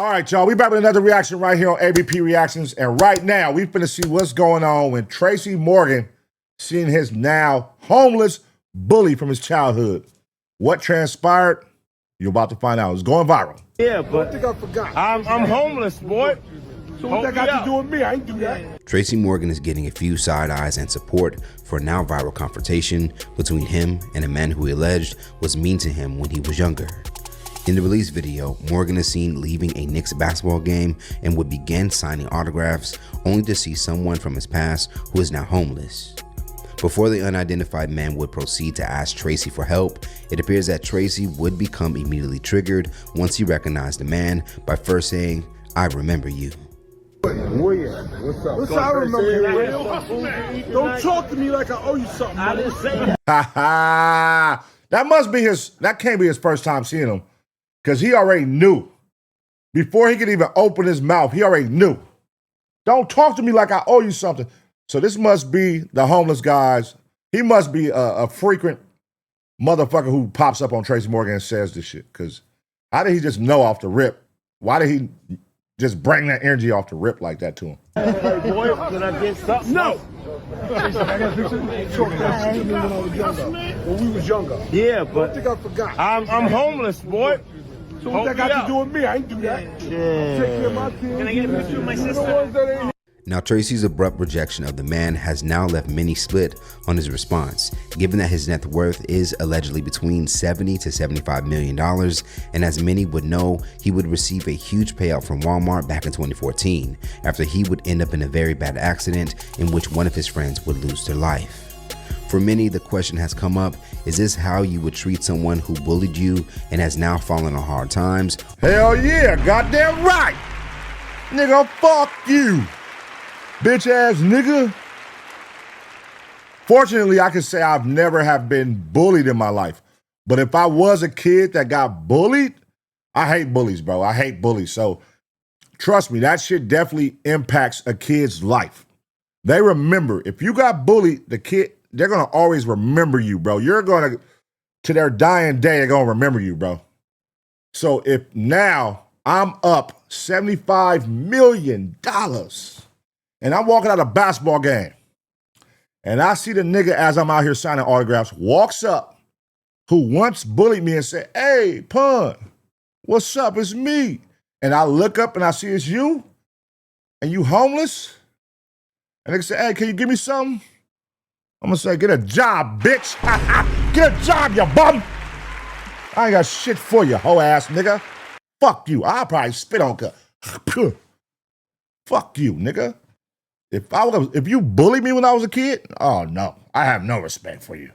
All right, y'all. We back with another reaction right here on ABP Reactions. And right now, we finna see what's going on when Tracy Morgan seeing his now homeless bully from his childhood. What transpired? You're about to find out. It's going viral. Yeah, but I think I forgot. I'm homeless, boy. So what that got to do with me? I ain't do that. Tracy Morgan is getting a few side eyes and support for a now viral confrontation between him and a man who he alleged was mean to him when he was younger. In the release video, Morgan is seen leaving a Knicks basketball game and would begin signing autographs, only to see someone from his past who is now homeless. Before the unidentified man would proceed to ask Tracy for help, it appears that Tracy would become immediately triggered once he recognized the man by first saying, "I remember you." Where you at? What's up? Listen, I remember you, Will. Don't talk to me like I owe you something. I didn't say that. Ha ha! That must be his, that can't be his first time seeing him. Because he already knew. Before he could even open his mouth, he already knew. Don't talk to me like I owe you something. So this must be the homeless guys. He must be a frequent motherfucker who pops up on Tracy Morgan and says this shit. Because how did he just know off the rip? Why did he just bring that energy off the rip like that to him? Hey, boy, can I get something? No. When we was younger. Yeah, I but think I forgot. I'm homeless, boy. So what that got to do with me? I ain't do that. Take care of my kids. Can I get a picture of my sister? Now, Tracy's abrupt rejection of the man has now left many split on his response, given that his net worth is allegedly between $70 to $75 million, and as many would know, he would receive a huge payout from Walmart back in 2014, after he would end up in a very bad accident in which one of his friends would lose their life. For many, the question has come up, is this how you would treat someone who bullied you and has now fallen on hard times? Hell yeah, goddamn right. Nigga, fuck you. Bitch ass nigga. Fortunately, I can say I've never have been bullied in my life. But if I was a kid that got bullied, I hate bullies, bro. I hate bullies. So trust me, that shit definitely impacts a kid's life. They remember, if you got bullied, the kid, they're going to always remember you, bro. You're going to their dying day, they're going to remember you, bro. So if now I'm up $75 million and I'm walking out of a basketball game and I see the nigga as I'm out here signing autographs, walks up, who once bullied me and said, "Hey, Pun, what's up? It's me." And I look up and I see it's you and you homeless. And they say, "Hey, can you give me something?" I'm gonna say, "Get a job, bitch." Get a job, you bum. I ain't got shit for you, hoe ass nigga. Fuck you. I'll probably spit on you. Fuck you, nigga. If you bullied me when I was a kid, oh no, I have no respect for you.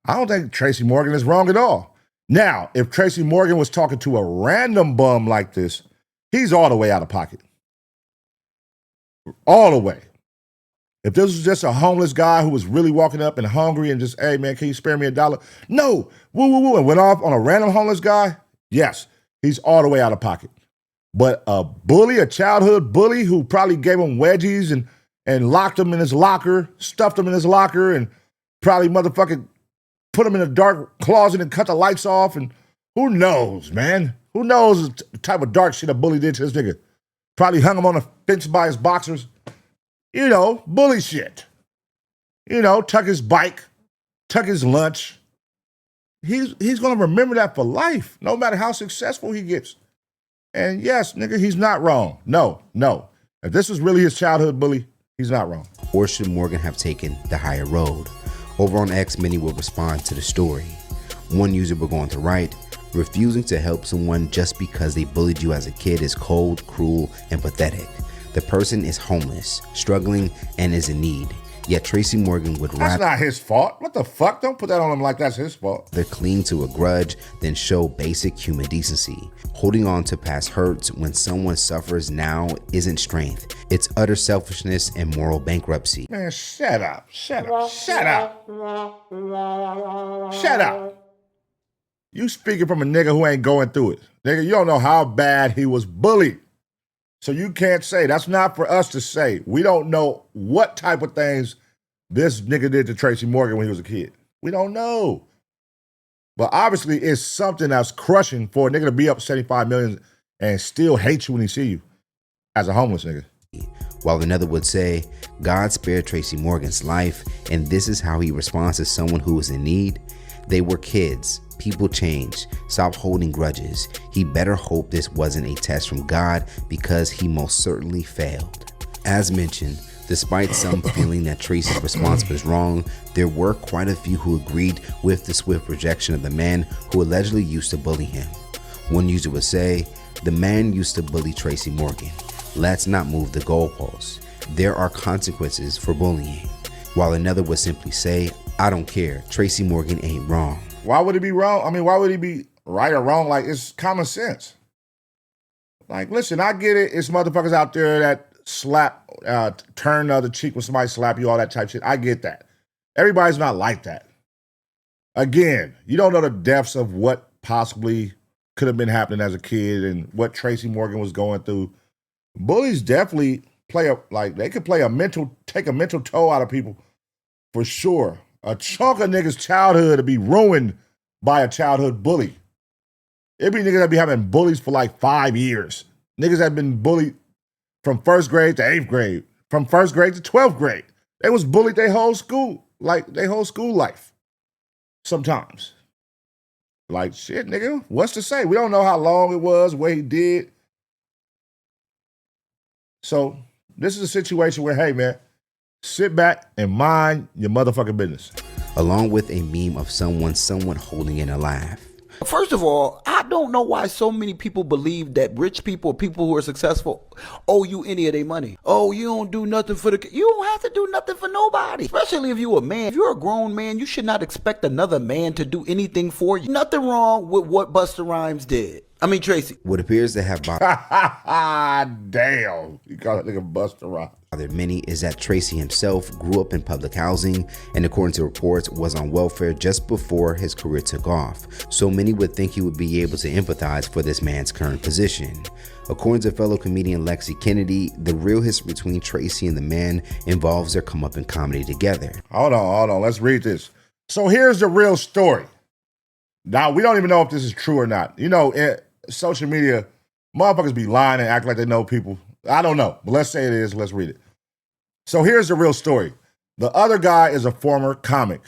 I don't think Tracy Morgan is wrong at all. Now, if Tracy Morgan was talking to a random bum like this, he's all the way out of pocket. All the way. If this was just a homeless guy who was really walking up and hungry and just, "Hey man, can you spare me $1?" No, woo, woo, woo, and went off on a random homeless guy, yes, he's all the way out of pocket. But a bully, a childhood bully who probably gave him wedgies and locked him in his locker, stuffed him in his locker, and probably motherfucking put him in a dark closet and cut the lights off, and who knows, man? Who knows the type of dark shit a bully did to this nigga? Probably hung him on a fence by his boxers. You know, bully shit. You know, tuck his bike, tuck his lunch. He's going to remember that for life, no matter how successful he gets. And yes, nigga, he's not wrong. No. If this was really his childhood bully, he's not wrong. Or should Morgan have taken the higher road? Over on X, many will respond to the story. One user will go on to write, "Refusing to help someone just because they bullied you as a kid is cold, cruel, and pathetic. The person is homeless, struggling, and is in need. Yet Tracy Morgan would That's not his fault. What the fuck? Don't put that on him like that's his fault. rather cling to a grudge than show basic human decency. Holding on to past hurts when someone suffers now isn't strength. It's utter selfishness and moral bankruptcy." Man, shut up. Shut up. You speaking from a nigga who ain't going through it. Nigga, you don't know how bad he was bullied. So you can't say. That's not for us to say. We don't know what type of things this nigga did to Tracy Morgan when he was a kid. We don't know. But obviously it's something that's crushing for a nigga to be up 75 million and still hate you when he see you as a homeless nigga. While another would say, God spared Tracy Morgan's life, and this is how he responds to someone who is in need. They were kids. People change. Stop holding grudges. He better hope this wasn't a test from God, because he most certainly failed. As mentioned, despite some feeling that Tracy's response was wrong, there were quite a few who agreed with the swift rejection of the man who allegedly used to bully him. One user would say, the man used to bully Tracy Morgan. Let's not move the goalposts. There are consequences for bullying. While another would simply say, I don't care, Tracy Morgan ain't wrong. Why would he be wrong? I mean, why would he be right or wrong? Like, it's common sense. Like, listen, I get it. It's motherfuckers out there that slap, turn the other cheek when somebody slap you, all that type shit. I get that. Everybody's not like that. Again, you don't know the depths of what possibly could have been happening as a kid and what Tracy Morgan was going through. Bullies definitely they could take a mental toll out of people for sure. A chunk of niggas' childhood to be ruined by a childhood bully. It'd be niggas that be having bullies for like 5 years. Niggas that been bullied from 1st grade to 8th grade, from 1st grade to 12th grade. They was bullied their whole school life. Sometimes. Like, shit, nigga, what's to say? We don't know how long it was, what he did. So this is a situation where, hey, man, sit back and mind your motherfucking business. Along with a meme of someone somewhat holding in a laugh. First of all, I don't know why so many people believe that rich people, people who are successful, owe you any of their money. Oh, you don't do nothing for the... You don't have to do nothing for nobody. Especially if you're a man. If you're a grown man, you should not expect another man to do anything for you. Nothing wrong with what Busta Rhymes did. I mean, Tracy. What appears to have Damn. You call that nigga Busta Rhymes. bothered many is that Tracy himself grew up in public housing and, according to reports, was on welfare just before his career took off. So many would think he would be able to empathize for this man's current position. According to fellow comedian Lexi Kennedy, the real history between Tracy and the man involves their come-up in comedy together. Hold on. Let's read this. So here's the real story. Now, we don't even know if this is true or not. You know, social media, motherfuckers be lying and act like they know people. I don't know, but let's say it is. Let's read it. So here's the real story. The other guy is a former comic.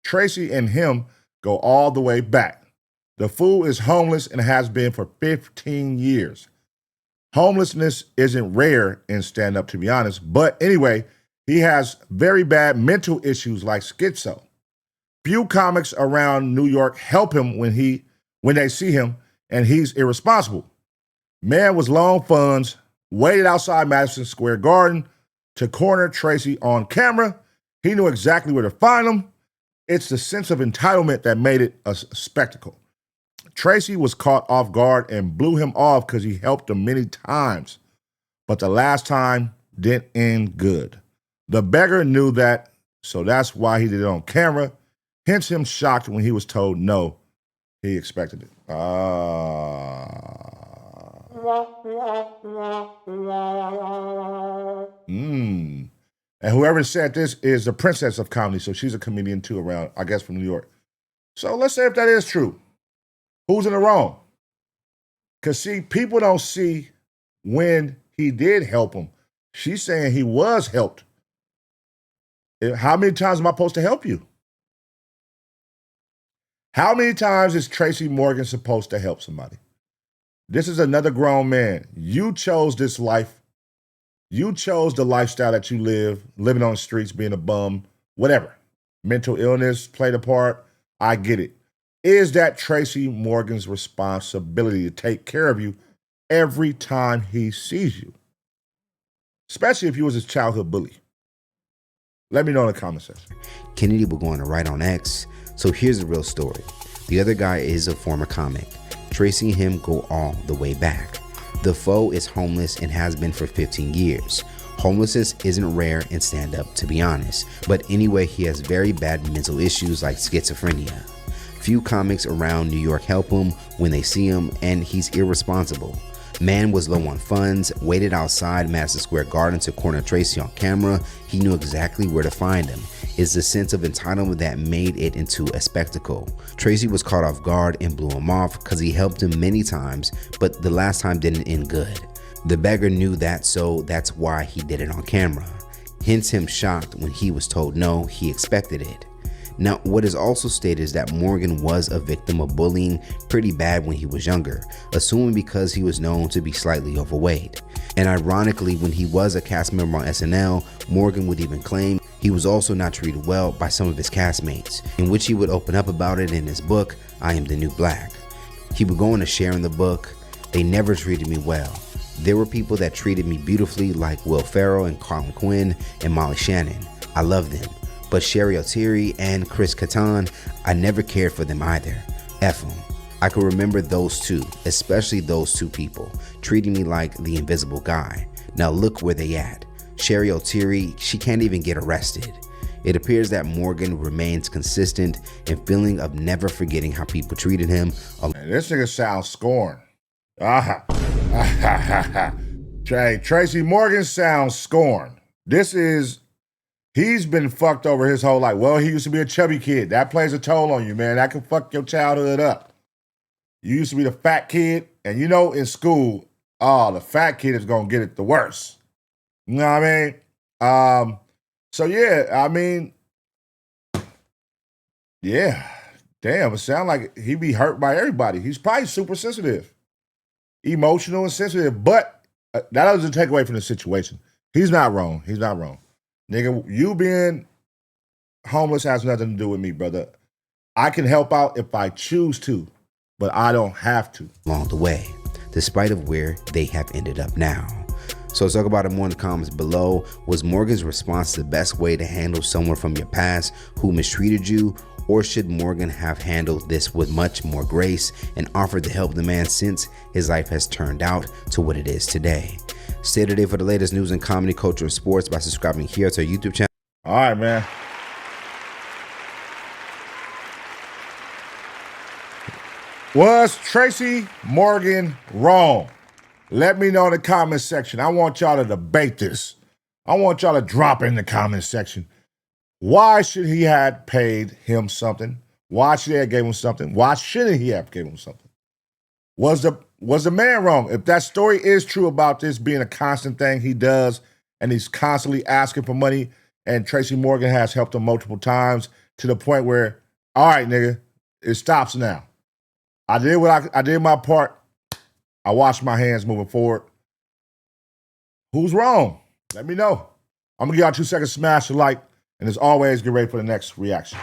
Tracy and him go all the way back. The fool is homeless and has been for 15 years. Homelessness isn't rare in stand-up, to be honest. But anyway, he has very bad mental issues like schizo. Few comics around New York help him when they see him, and he's irresponsible. Man was loan funds, waited outside Madison Square Garden to corner Tracy on camera. He knew exactly where to find him. It's the sense of entitlement that made it a spectacle. Tracy was caught off guard and blew him off because he helped him many times. But the last time didn't end good. The beggar knew that, so that's why he did it on camera. Hence him shocked when he was told no. He expected it. And whoever said this is the princess of comedy, so she's a comedian too around, I guess, from New York. So let's say if that is true, who's in the wrong? Because, see, people don't see when he did help him. She's saying he was helped. How many times am I supposed to help you? How many times is Tracy Morgan supposed to help somebody? This is another grown man. You chose this life. You chose the lifestyle that you live, living on the streets, being a bum, whatever. Mental illness played a part. I get it. Is that Tracy Morgan's responsibility to take care of you every time he sees you? Especially if you was his childhood bully. Let me know in the comment section. Kennedy will go on to write on X. So here's the real story. The other guy is a former comic. Tracy and him go all the way back. The foe is homeless and has been for 15 years. Homelessness isn't rare in stand-up, to be honest. But anyway, he has very bad mental issues like schizophrenia. Few comics around New York help him when they see him, and he's irresponsible. Man was low on funds, waited outside Madison Square Garden to corner Tracy on camera. He knew exactly where to find him. It's the sense of entitlement that made it into a spectacle. Tracy was caught off guard and blew him off because he helped him many times, but the last time didn't end good. The beggar knew that, so that's why he did it on camera. Hence him shocked when he was told no, he expected it. Now, what is also stated is that Morgan was a victim of bullying pretty bad when he was younger, assuming because he was known to be slightly overweight. And ironically, when he was a cast member on SNL, Morgan would even claim he was also not treated well by some of his castmates, in which he would open up about it in his book, I Am the New Black. He would go on to share in the book, "They never treated me well. There were people that treated me beautifully like Will Ferrell and Colin Quinn and Molly Shannon. I love them. But Sherry O'Teary and Chris Kattan, I never cared for them either. F them. I can remember those two, especially those two people, treating me like the invisible guy. Now look where they at. Sherry O'Teary, she can't even get arrested." It appears that Morgan remains consistent in feeling of never forgetting how people treated him. Man, this nigga sounds scorned. Tracy Morgan sounds scorned. He's been fucked over his whole life. Well, he used to be a chubby kid. That plays a toll on you, man. That can fuck your childhood up. You used to be the fat kid, and you know in school, the fat kid is going to get it the worst. You know what I mean? So, yeah, I mean, yeah. Damn, it sounds like he be hurt by everybody. He's probably super sensitive, emotional and sensitive, but that doesn't take away from the situation. He's not wrong. He's not wrong. Nigga, you being homeless has nothing to do with me, brother. I can help out if I choose to, but I don't have to. Along the way, despite of where they have ended up now. So let's talk about it more in the comments below. Was Morgan's response the best way to handle someone from your past who mistreated you? Or should Morgan have handled this with much more grace and offered to help the man since his life has turned out to what it is today? Stay today for the latest news in comedy, culture, and sports by subscribing here to our YouTube channel. All right, man. Was Tracy Morgan wrong? Let me know in the comment section. I want y'all to debate this. I want y'all to drop in the comment section. Why should he have paid him something? Why should he have gave him something? Why shouldn't he have gave him something? Was the man wrong? If that story is true about this being a constant thing he does, and he's constantly asking for money, and Tracy Morgan has helped him multiple times to the point where, all right, nigga, it stops now. I did my part. I washed my hands moving forward. Who's wrong? Let me know. I'm gonna give y'all 2 seconds, smash the like. And as always, get ready for the next reaction.